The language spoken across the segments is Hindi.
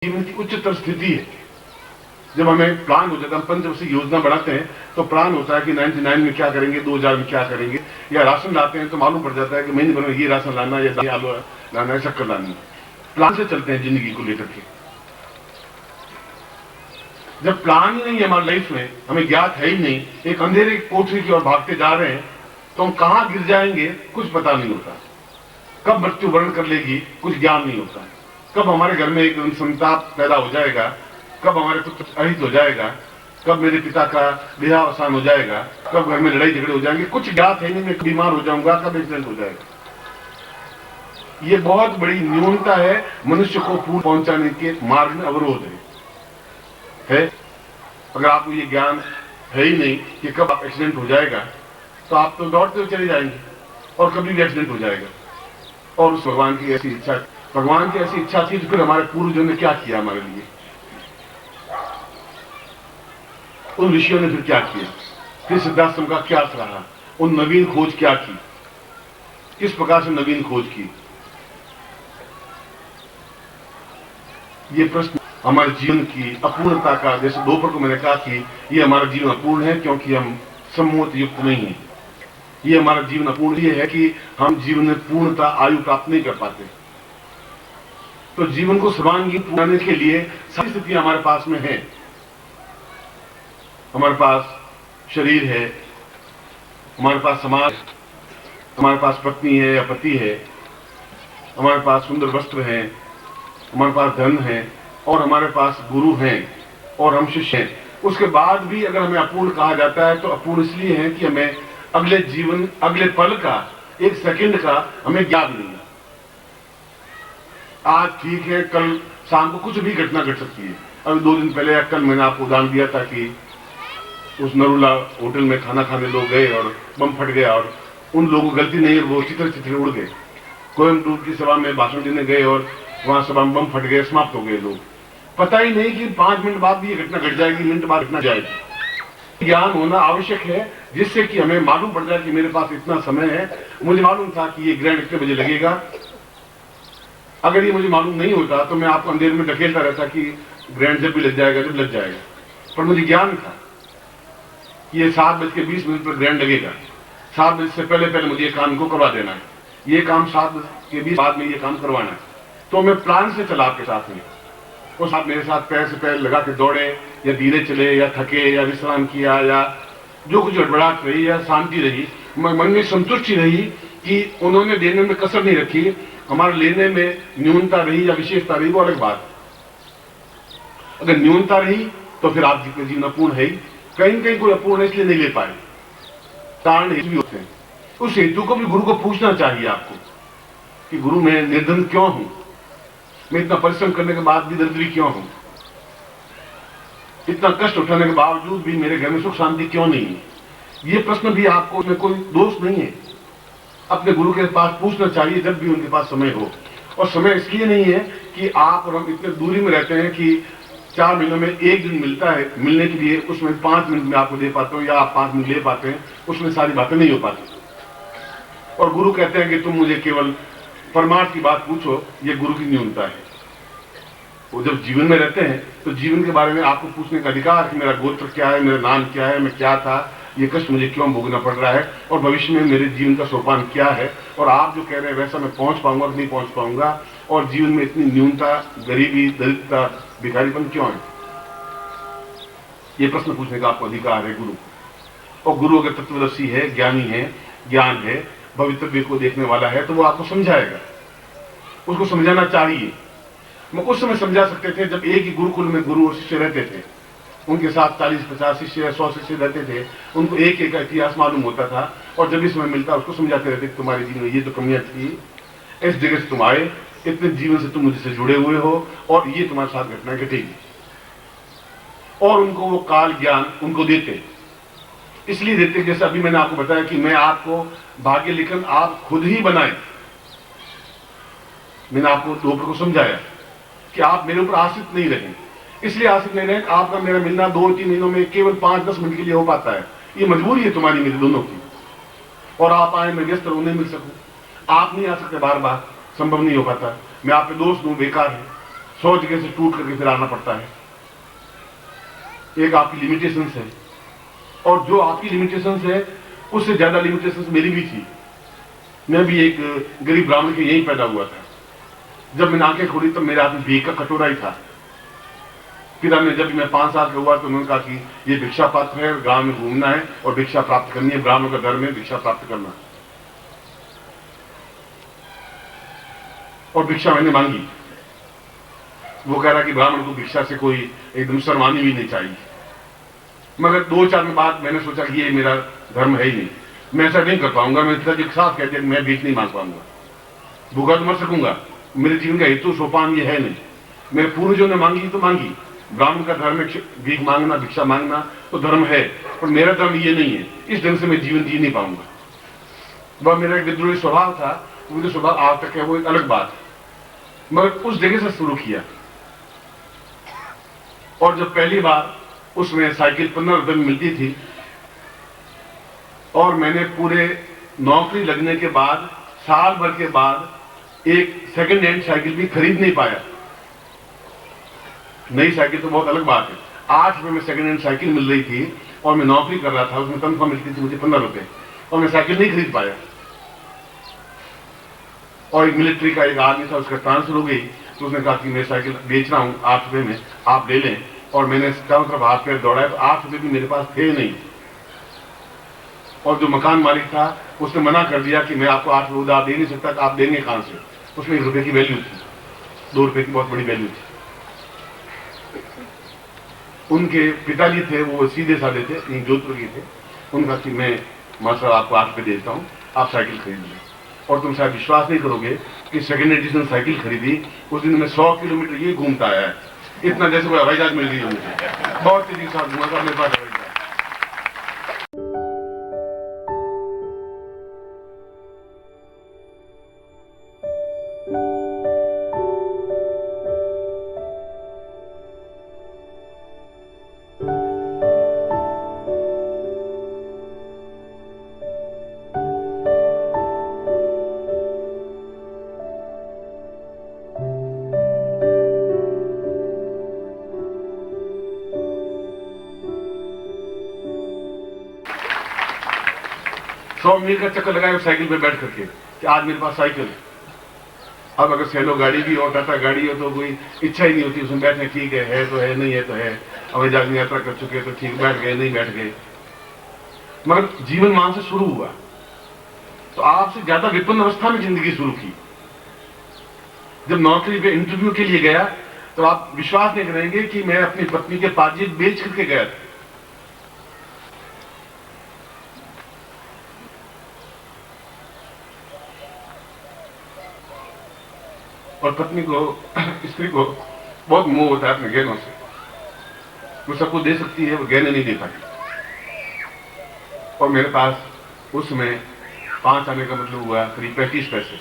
जीवन की उच्चतर स्थिति है। जब हमें प्लान हो जाता है, हम पंचवर्षीय योजना बनाते हैं तो प्लान होता है कि 99 में क्या करेंगे, 2000 में क्या करेंगे, या राशन लाते हैं तो मालूम पड़ जाता है कि महीने भर में ये राशन लाना, या आलू लाना है, शक्कर लानी है। प्लान से चलते हैं जिंदगी को लेकर के। जब प्लान ही नहीं है हमारी लाइफ में, हमें ज्ञात है ही नहीं, एक अंधेरे कोठरी की ओर भागते जा रहे हैं, तो हम कहां गिर जाएंगे कुछ पता नहीं होता। कब मृत्यु वर्ण कर लेगी कुछ ज्ञान नहीं होता। कब हमारे घर में एक संताप पैदा हो जाएगा, कब हमारे पुत्र अहित हो जाएगा, कब मेरे पिता का देहावसान हो जाएगा, कब घर में लड़ाई झगड़े हो जाएंगे, कुछ ज्ञात है नहीं। मैं बीमार हो जाऊंगा, कब एक्सीडेंट हो जाएगा। ये बहुत बड़ी न्यूनता है, मनुष्य को पूर्ण पहुंचाने के मार्ग में अवरोध है। अगर आपको ये ज्ञान है ही नहीं कि कब आप एक्सीडेंट हो जाएगा, तो आप तो दौड़ते हुए चले जाएंगे और कभी भी एक्सीडेंट हो जाएगा। और उस भगवान की ऐसी इच्छा थी, तो फिर हमारे पूर्वजों ने क्या किया हमारे लिए, उन ऋषियों ने फिर क्या किया, फिर सिद्धाश्रम का क्या रहा, उन नवीन खोज क्या की, किस प्रकार से नवीन खोज की। ये प्रश्न हमारे जीवन की अपूर्णता का, जैसे दोपहर को मैंने कहा कि ये हमारा जीवन अपूर्ण है क्योंकि हम सम्मोहन युक्त नहीं है। ये हमारा जीवन अपूर्ण ये है कि हम जीवन में पूर्णता आयु प्राप्त नहीं कर पाते। तो जीवन को सर्वांगीण बनाने के लिए सारी स्थितियां हमारे पास में है। हमारे पास शरीर है, हमारे पास समाज, हमारे पास पत्नी है या पति है, हमारे पास सुंदर वस्त्र हैं, हमारे पास धन है, और हमारे पास गुरु हैं और हम शिष्य हैं। उसके बाद भी अगर हमें अपूर्ण कहा जाता है तो अपूर्ण इसलिए है कि हमें अगले जीवन, अगले पल का, एक सेकंड का हमें ज्ञान नहीं है। आज ठीक है, कल शाम को कुछ भी घटना घट सकती है। अभी 2 दिन पहले या कल मैंने आपको उदाहरण दिया था कि उस नरूला होटल में खाना खाने लोग गए और बम फट गया, और उन लोगों को गलती नहीं है, वो चित्र उड़ गए। कोयम्बटूर की सभा में भाषण देने गए और वहां सभा में बम फट गए, समाप्त हो गए लोग। पता ही नहीं कि 5 मिनट बाद भी ये घटना घट जाएगी, मिनट बाद घटना जाएगी। ज्ञान होना आवश्यक है जिससे कि हमें मालूम पड़ जाए कि मेरे पास इतना समय है। मुझे मालूम था कि ये ग्रहण इतने बजे लगेगा। अगर ये मुझे मालूम नहीं होता तो मैं आपको अंधेरे में ढकेलता रहता कि ग्रहण जब भी लग जाएगा, जब लग जाएगा। पर मुझे ज्ञान था ये 7:20 पर ग्रहण लगेगा, 7 बजे से पहले मुझे ये काम को करवा देना है, ये काम 7:20 बाद में ये काम करवाना है। तो मैं प्लान से चला आपके साथ में, उस आप मेरे साथ पैर से पैर लगा के दौड़े, या धीरे चले, या थके, या विश्राम किया, या जो कुछ गड़बड़ाहट रही या शांति रही, मन में संतुष्टि रही कि उन्होंने देने में कसर नहीं रखी, हमारे लेने में न्यूनता रही या विशेषता रही, वो अलग बात। अगर न्यूनता रही तो फिर आपका जीवन अपूर्ण है ही। कहीं कहीं कोई अपूर्ण इसलिए नहीं ले पाए, कारण हेतु भी होते हैं। उस हेतु को भी गुरु को पूछना चाहिए आपको कि गुरु मैं निर्धन क्यों हूं, मैं इतना परिश्रम करने के बाद भी दरिद्री क्यों हूं, इतना कष्ट उठाने के बावजूद भी मेरे घर में सुख शांति क्यों नहीं है। ये प्रश्न भी आपको, उसमें कोई दोष नहीं है, अपने गुरु के पास पूछना चाहिए जब भी उनके पास समय हो। और समय इसलिए नहीं है कि आप और हम इतने दूरी में रहते हैं कि 4 महीनों में 1 दिन मिलता है मिलने के लिए, उसमें 5 मिनट में आपको दे पाते हो या आप 5 मिनट ले पाते हैं, उसमें सारी बातें नहीं हो पाती। और गुरु कहते हैं कि तुम मुझे केवल परमार्थ की बात पूछो, ये गुरु की न्यूनता है। वो जब जीवन में रहते हैं तो जीवन के बारे में आपको पूछने का अधिकार कि मेरा गोत्र क्या है, मेरा नाम क्या है, मैं क्या था, ये कष्ट मुझे क्यों भोगना पड़ रहा है, और भविष्य में मेरे जीवन का सोपान क्या है, और आप जो कह रहे हैं वैसा मैं पहुंच पाऊंगा कि नहीं पहुंच पाऊंगा, और जीवन में इतनी न्यूनता, गरीबी, दरिद्रता, भिखारीपन क्यों है। ये प्रश्न पूछने का आपको अधिकार है गुरु। और गुरु अगर तत्वदर्शी है, ज्ञानी है, ज्ञान है, भवितव्य को देखने वाला है, तो वो आपको समझाएगा, उसको समझाना चाहिए। मैं उस समय समझा सकते थे जब एक ही गुरुकुल में गुरु और शिष्य रहते थे, उनके साथ 40-50 शिष्य या 100 शिष्य रहते थे, उनको एक एक इतिहास मालूम होता था, और जब भी समय मिलता उसको समझाते रहते तुम्हारे जीवन में ये तो कमियां थी, इस जगह से तुम आए, इतने जीवन से तुम मुझसे जुड़े हुए हो, और ये तुम्हारे साथ घटना घटेगी। और उनको वो काल ज्ञान उनको देते, इसलिए देते जैसे अभी मैंने आपको बताया कि मैं आपको भाग्य लिखन आप खुद ही बनाए। मैंने आपको दोपहर को समझाया कि आप मेरे ऊपर आश्रित नहीं रहे, इसलिए आश्रित नहीं रहे आपका मेरा मिलना 2-3 महीनों में केवल 5-10 मिनट के लिए हो पाता है। ये मजबूरी है तुम्हारी मेरी दोनों की, और आप आए मैं व्यस्त रहूं, नहीं मिल सकूं, आप नहीं आ सकते, बार बार संभव नहीं हो पाता। मैं आप पे दोष दूं बेकार है, 100 जगह से टूट करके फिर आना पड़ता है। एक आपकी लिमिटेशंस है, और जो आपकी लिमिटेशंस है उससे ज्यादा लिमिटेशंस मेरी भी थी। मैं भी एक गरीब ब्राह्मण के यहीं पैदा हुआ था। जब मैंने आंखें खोली तब मेरे हाथ में भीख का कटोरा ही था। पिता ने, जब मैं 5 साल का हुआ तो उन्होंने कहा कि ये भिक्षा पात्र है, गांव में घूमना है और भिक्षा प्राप्त करनी है, ब्राह्मण का धर्म है भिक्षा प्राप्त करना। और भिक्षा मैंने मांगी। वो कह रहा कि ब्राह्मण को भिक्षा से कोई एकदम शर्मानी भी नहीं चाहिए। मगर 2-4 दिन बाद मैंने सोचा कि ये मेरा धर्म है ही नहीं, मैं ऐसा नहीं कर पाऊंगा। मैं पिताजी के साथ कह दिया कि मैं भीख नहीं मांग पाऊंगा, भूखा तो मर सकूंगा, मेरे जीवन का हेतु सोपान ये है नहीं। मेरे पूर्वजों ने मांगी तो मांगी, ब्राह्मण का धर्म है भीख मांगना, भिक्षा मांगना तो धर्म है, पर मेरा धर्म ये नहीं है। इस ढंग से मैं जीवन जी नहीं पाऊंगा। वह मेरा एक विद्रोही स्वभाव था, वो जो स्वभाव आज तक है वो एक अलग बात है। मगर उस जगह से शुरू किया, और जब पहली बार उसमें साइकिल 15 रुपए में मिलती थी, और मैंने पूरे नौकरी लगने के बाद साल भर के बाद एक सेकंड हैंड साइकिल भी खरीद नहीं पाया। नई साइकिल तो बहुत अलग बात है। 8 रुपए में सेकंड हैंड साइकिल मिल रही थी और मैं नौकरी कर रहा था, उसमें तनख्वाह मिलती थी मुझे 15 रुपए, और मैं साइकिल नहीं खरीद पाया। और एक मिलिट्री का एक आदमी था, उसका ट्रांसफर हो गई, तो उसने कहा कि मैं साइकिल बेच रहा हूं 8 रुपए में, आप ले लें। और मैंने चारों तरफ हाथ पैर दौड़ाया तो 8 रुपए भी मेरे पास थे नहीं। और जो मकान मालिक था उसने मना कर दिया कि मैं आपको 8 रुपए उधार दे नहीं सकता, आप देंगे कहां से। उसमें 1 रुपए की वैल्यू थी, 2 रुपए की बहुत बड़ी वैल्यू थी। उनके पिताजी थे, वो सीधे साधे थे, जोधपुर के थे। उनका कि मैं मास्टर आपको 8 रुपए देता हूं, आप साइकिल खरीद लें। और तुम शायद विश्वास नहीं करोगे कि सेकंड एडिशन साइकिल खरीदी, उस दिन मैं 100 किलोमीटर ये घूमता आया है, इतना जैसे कोई हवाई जहाज मिल गई मुझे। बहुत तेजी के साथ घूमा था मेरे पास हवाई जहाज। सौ मील का चक्कर लगाया साइकिल पे बैठ करके कि आज मेरे पास साइकिल है। अब अगर सैलो गाड़ी भी हो, टाटा गाड़ी हो, तो कोई इच्छा ही नहीं होती उसमें बैठने। ठीक है तो है, नहीं है तो है। हवाई जहाज में यात्रा कर चुके तो ठीक, बैठ गए नहीं बैठ गए। मगर जीवन वहां से शुरू हुआ। तो आपसे ज्यादा विपन्न अवस्था में जिंदगी शुरू की। जब नौकरी पे इंटरव्यू के लिए गया तो आप विश्वास नहीं करेंगे कि मैं अपनी पत्नी के पाजेब बेच करके गया था। और पत्नी को, स्त्री को बहुत मोह होता है अपने गहनों से। वो सबको दे सकती है, वो गहने नहीं दे पाती। और मेरे पास उसमें 5 आने का मतलब हुआ करीब 35 पैसे।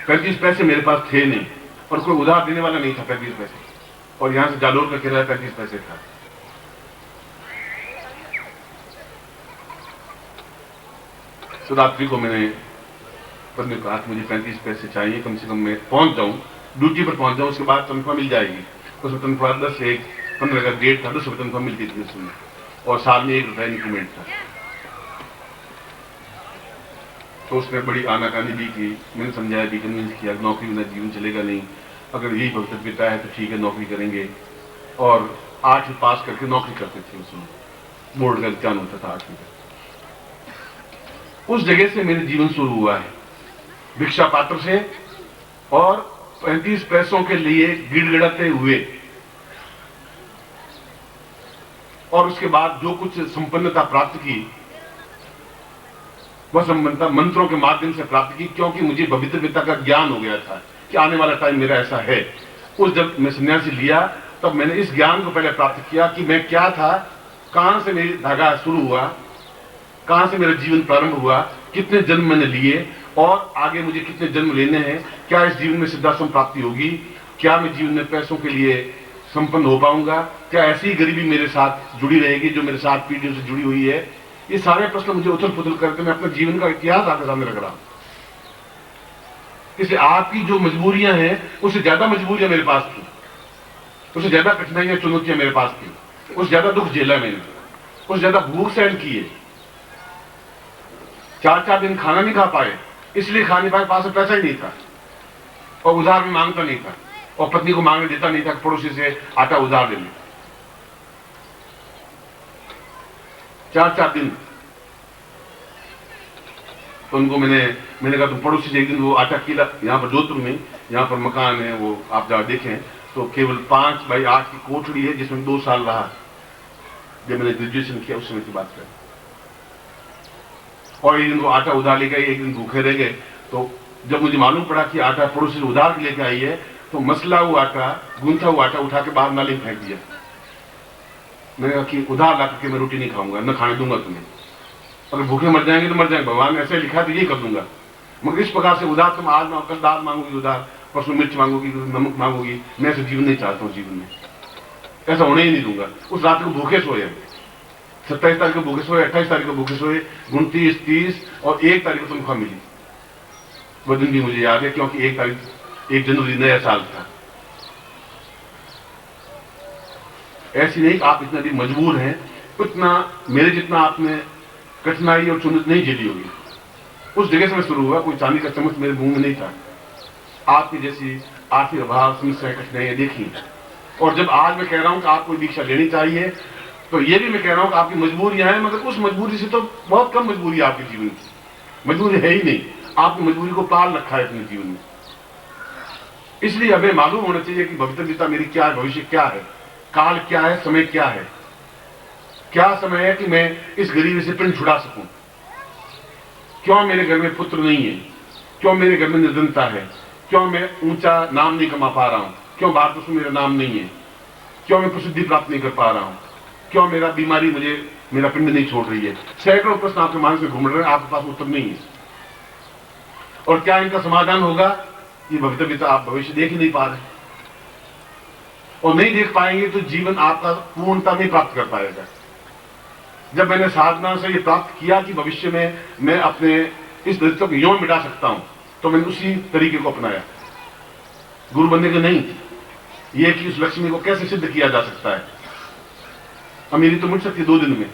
35 पैसे मेरे पास थे नहीं, और कोई उधार देने वाला नहीं था 35 पैसे। और यहां से जालोर का किराया 35 पैसे था। तो रात्रि को मैंने पत्नी को कहा मुझे 35 पैसे चाहिए, कम से कम मैं पहुंच जाऊं, ड्यूटी पर पहुंच जाऊं, उसके बाद तनख्वाह मिल जाएगी। उसमें तनख्वाह 10 से 15 का डेट था, 10 रुपये तनख्वाह मिलती थी उसमें, और साल में 1 रुपया इंक्रीमेंट था। तो उसने बड़ी आनाकानी भी की। मैंने समझाया भी, कन्विंस किया, नौकरी बिना जीवन चलेगा नहीं, अगर यही भविष्य है तो ठीक है नौकरी करेंगे। और 8वीं पास करके नौकरी करते थे, उसमें बोर्ड का इम्तिहान होता था 8वीं का। उस जगह से मेरे जीवन शुरू हुआ है, भिक्षा पात्र से, और 35 पैसों के लिए गिड़गिड़ाते हुए। और उसके बाद जो कुछ संपन्नता प्राप्त की, वह संपन्नता मंत्रों के माध्यम से प्राप्त की, क्योंकि मुझे पवित्र पिता का ज्ञान हो गया था कि आने वाला टाइम मेरा ऐसा है। उस जब मैं सन्यासी लिया तब मैंने इस ज्ञान को पहले प्राप्त किया कि मैं क्या था, कहां से मेरी धागा शुरू हुआ, कहां से मेरा जीवन प्रारंभ हुआ, कितने जन्म मैंने लिए, और आगे मुझे कितने जन्म लेने हैं, क्या इस जीवन में सिद्धाश्रम प्राप्ति होगी, क्या मैं जीवन में पैसों के लिए संपन्न हो पाऊंगा, क्या ऐसी ही गरीबी मेरे साथ जुड़ी रहेगी जो मेरे साथ पीढ़ियों से जुड़ी हुई है। ये सारे प्रश्न मुझे उथल पुथल करके मैं अपने जीवन का इतिहास आपके सामने रख रहा हूं। इसलिए आपकी जो मजबूरियां हैं उससे ज्यादा मजबूरियां मेरे पास थी। उससे ज्यादा कठिनाइयां चुनौतियां मेरे पास थी, उससे ज्यादा दुख झेला मैंने, उससे ज्यादा भूख सहन की है। 4-4 दिन खाना नहीं खा पाए, इसलिए खा नहीं पाए, पास में पैसा ही नहीं था, और उधार भी मांगता नहीं था, और पत्नी को मांगने देता नहीं था, पड़ोसी से आटा उधार ले ले। 4-4 दिन तो उनको मैंने कहा तुम पड़ोसी से एक दिन वो आटा किला, यहाँ पर जोधपुर में, यहाँ पर मकान है, वो आप जहाँ देखें तो केवल 5 बाई 8 की कोठड़ी है, जिसमें 2 साल रहा जब मैंने ग्रेजुएशन किया, उस समय की बात करें। और एक दिन वो आटा उधार लेके आई, एक दिन भूखे रह गए। तो जब मुझे मालूम पड़ा कि आटा पड़ोसी से उधार लेके आई है, तो मसला हुआ आटा, गूंथा हुआ आटा उठा के बाहर नाले में फेंक दिया। मैंने कहा कि उधार ला करके मैं रोटी नहीं खाऊंगा, न खाने दूंगा तुम्हें, अगर भूखे मर जाएंगे तो मर जाएंगे, भगवान ने ऐसे लिखा तो ये कर दूंगा, मगर इस प्रकार से उधार तुम आज कल दाल मांगोगी उधार, परसों मिर्च मांगोगी, नमक मांगोगी, मैं ऐसे जीवन नहीं चाहता हूँ, जीवन में ऐसा होने ही नहीं दूंगा। उस रात को भूखे सोए, 27 तारीख को भूखे सोए, 28 तारीख को भूखे सोए, 29, 30 और 1 तारीख को तनख्वाह मिली। वह दिन भी मुझे याद है, क्योंकि 1 जनवरी नया साल था। ऐसी नहीं कि आप इतना भी मजबूर हैं, उतना मेरे जितना आपने कठिनाई और चुनौती नहीं झेली होगी। उस जगह से मैं शुरू हुआ, कोई चांदी का चम्मच मेरे मुंह में नहीं था। आपकी जैसी आर्थिक अभाव, समस्याएं, कठिनाइयां देखी, और जब आज मैं कह रहा हूं कि आपको दीक्षा लेनी चाहिए, तो ये भी मैं कह रहा हूं कि आपकी मजबूरियां हैं, मगर उस मजबूरी से तो बहुत कम मजबूरी है आपके जीवन की, मजबूरी है ही नहीं, आपकी मजबूरी को पाल रखा है अपने जीवन में। इसलिए हमें मालूम होना चाहिए कि भविष्यता मेरी क्या है, भविष्य क्या है, काल क्या है, समय क्या है, क्या समय है कि मैं इस गरीबी से पिंड छुड़ा सकूं। क्यों मेरे घर में पुत्र नहीं है, क्यों मेरे घर में निर्धनता है, क्यों मैं ऊंचा नाम नहीं कमा पा रहा हूं, क्यों भारत में मेरा नाम नहीं है, क्यों मैं प्रसिद्धि प्राप्त नहीं कर पा रहा हूं, क्यों मेरा बीमारी मुझे मेरा पिंड नहीं छोड़ रही है। सैकड़ों प्रश्न आपके मन में घूम रहे हैं, आपके पास उत्तर नहीं है। और क्या इनका समाधान होगा, ये भविष्य आप भविष्य देख ही नहीं पा रहे, और नहीं देख पाएंगे तो जीवन आपका पूर्णता नहीं प्राप्त कर पाएगा। जब मैंने साधना से ये प्राप्त किया कि भविष्य में मैं अपने इस दरिद्र को यूं मिटा सकता हूं, तो मैंने उसी तरीके को अपनाया। गुरु बनने के नहीं, ये कि उस लक्ष्मी को कैसे सिद्ध किया जा सकता है। अमीरी तो मिट सकती है 2 दिन में,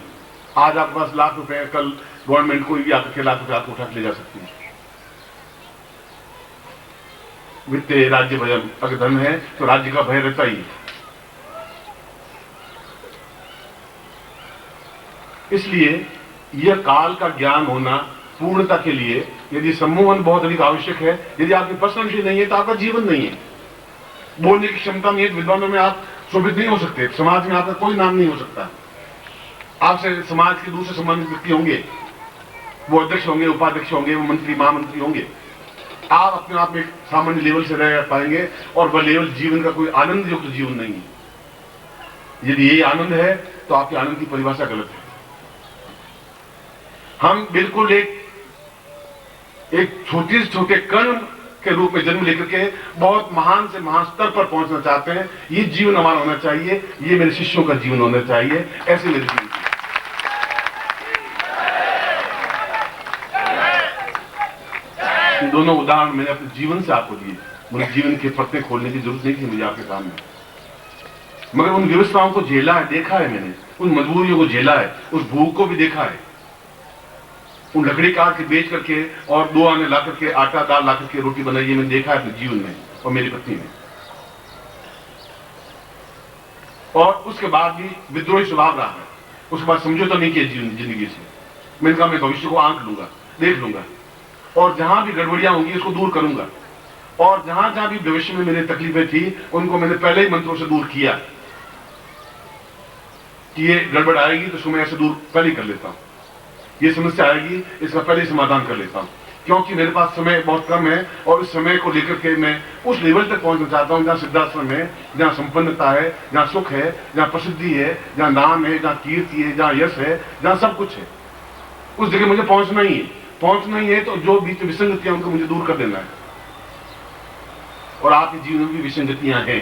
आज आपके पास लाख रुपए, कल गवर्नमेंट कोई भी आकर के लाख रुपए आपको उठा के ले जा सकती है। वित्तीय राज्य भय, अगर धन है तो राज्य का भय रहता ही है। इसलिए यह काल का ज्ञान होना पूर्णता के लिए, यदि सम्मोहन बहुत अधिक आवश्यक है, यदि आपकी पर्सनैलिटी नहीं है तो आपका जीवन नहीं है, बोलने की क्षमता नहीं है, विद्वानों में आप शोभित नहीं हो सकते, समाज में आपका कोई नाम नहीं हो सकता। आपसे समाज के दूसरे संबंधित व्यक्ति होंगे, वो अध्यक्ष होंगे, उपाध्यक्ष होंगे, वो मंत्री, महामंत्री होंगे, आप अपने आप में सामान्य लेवल से रह पाएंगे, और वह लेवल जीवन का कोई आनंद युक्त जीवन नहीं है। यदि यही आनंद है तो आपके आनंद की परिभाषा गलत है। हम बिल्कुल एक छोटे से छोटे कण के रूप में जन्म लेकर के बहुत महान से महान स्तर पर पहुंचना चाहते हैं। ये जीवन हमारा होना चाहिए, ये मेरे शिष्यों का जीवन होना चाहिए, ऐसे मेरे जीवन। दोनों उदाहरण मैंने अपने जीवन से आपको दिए। मुझे जीवन के पत्ते खोलने की जरूरत नहीं थी मुझे आपके सामने, मगर उन व्यवस्थाओं को झेला है, देखा है मैंने, उन मजबूरियों को झेला है, उस भूख को भी देखा है, उन लकड़ी काट के बेच करके और 2 आने ला करके आटा दाल ला करके रोटी बनाई, मैंने देखा है अपने जीवन में और मेरी पत्नी ने। और उसके बाद भी विद्रोही स्वभाव रहा है, उसके बाद समझौता नहीं किया जिंदगी से। मैंने कहा मैं भविष्य को आंक लूंगा, देख लूंगा, और जहां भी गड़बड़ियां होंगी उसको दूर करूंगा, और जहां जहां भी भविष्य में मेरी तकलीफें थी उनको मैंने पहले ही मंत्रों से दूर किया कि ये गड़बड़ आएगी तो उसको मैं ऐसे दूर पहले ही कर लेता हूं, ये समस्या आएगी इसका पहले ही समाधान कर लेता हूं, क्योंकि मेरे पास समय बहुत कम है, और इस समय को लेकर के मैं उस लेवल तक पहुंचना चाहता हूं जहां सिद्धाश्रम है, जहां संपन्नता है, जहां सुख है, जहां प्रसिद्धि है, जहां नाम है, जहां कीर्ति है, जहां यश है, जहां सब कुछ है। उस जगह मुझे पहुंचना ही है। पहुंचना ही है तो जो बीच विसंगतियां उनको मुझे दूर कर देना है। और आपके जीवन में भी विसंगतियां हैं,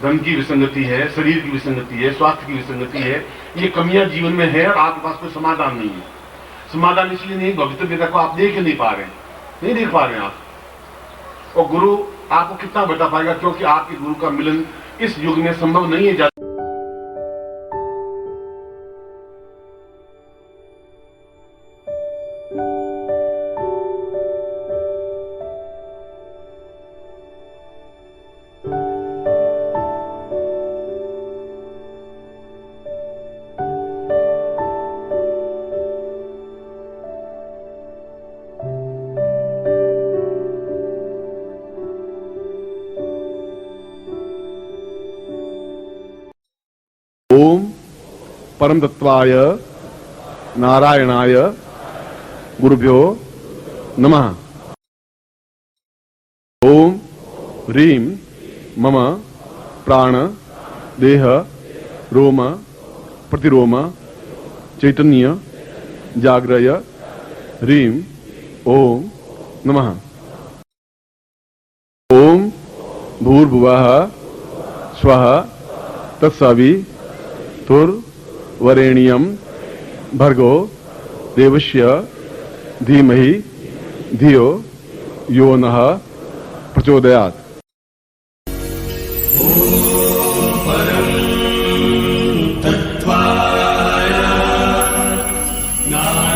धन की विसंगति है, शरीर की विसंगति है, स्वास्थ्य की विसंगति है, ये कमियां जीवन में है, और आपके पास कोई समाधान नहीं है। समाधान इसलिए नहीं, भविष्य को आप देख ही नहीं पा रहे, नहीं देख पा रहे हैं आप। और गुरु आपको कितना बता पाएगा, क्योंकि आपके गुरु का मिलन इस युग में संभव नहीं है। ओम परम तत्वाय नारायणाय गुरुभ्यो नमः। ओम ह्रीं मम प्राण देह रोम प्रतिरोम चैतन्य जाग्रय ह्रीं ओम नमः। ओम भूर्भुवः स्वः तत्सवितुर्वरेण्यं भर्गो देवस्य धीमहि धियो यो नः प्रचोदयात्। परं तत्त्वाय नारायणाय